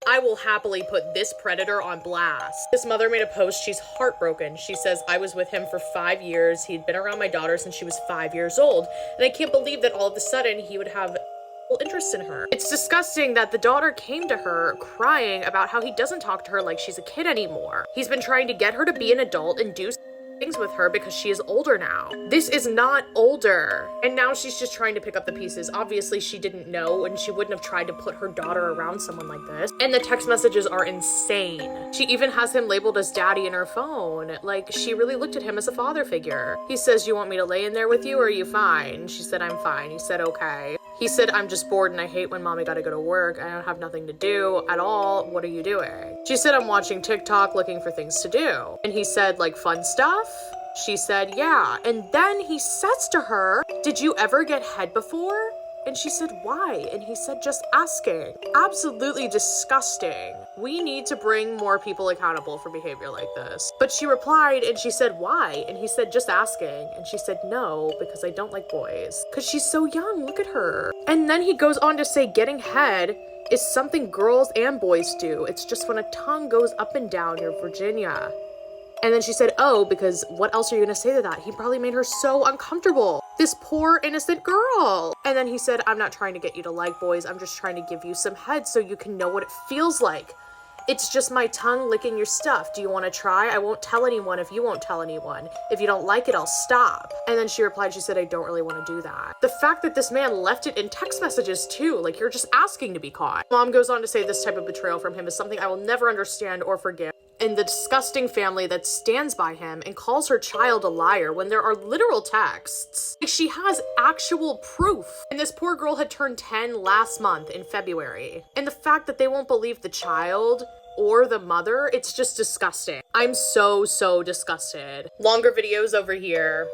I will happily put this predator on blast. This mother made a post. She's heartbroken. She says, I was with him for 5 years. He'd been around my daughter since she was 5 years old. And I can't believe that all of a sudden he would have interest in her. It's disgusting that the daughter came to her crying about how he doesn't talk to her like she's a kid anymore. He's been trying to get her to be an adult and do things with her because she is older now. This is not older. And now she's just trying to pick up the pieces. Obviously, she didn't know, and she wouldn't have tried to put her daughter around someone like this. And the text messages are insane. She even has him labeled as daddy in her phone. Like, she really looked at him as a father figure. He says, you want me to lay in there with you, or are you fine? She said, I'm fine. He said, okay. He said, I'm just bored and I hate when mommy gotta go to work. I don't have nothing to do at all. What are you doing? She said, I'm watching TikTok looking for things to do. And he said, like, fun stuff? She said, yeah. And then he says to her, did you ever get head before? And she said, why? And he said, just asking. Absolutely disgusting. We need to bring more people accountable for behavior like this. But she replied and she said, why? And he said, just asking. And she said, no, because I don't like boys. Because she's so young, look at her. And then he goes on to say, getting head is something girls and boys do. It's just when a tongue goes up and down your Virginia. And then she said, oh, because what else are you gonna say to that? He probably made her so uncomfortable. This poor innocent girl. And then he said, I'm not trying to get you to like boys. I'm just trying to give you some head so you can know what it feels like. It's just my tongue licking your stuff. Do you want to try? I won't tell anyone if you won't tell anyone. If you don't like it, I'll stop. And then she replied, she said, I don't really want to do that. The fact that this man left it in text messages too, like you're just asking to be caught. Mom goes on to say this type of betrayal from him is something I will never understand or forgive. And the disgusting family that stands by him and calls her child a liar when there are literal texts. Like, she has actual proof. And this poor girl had turned 10 last month in February. And the fact that they won't believe the child or the mother, it's just disgusting. I'm so disgusted. Longer videos over here.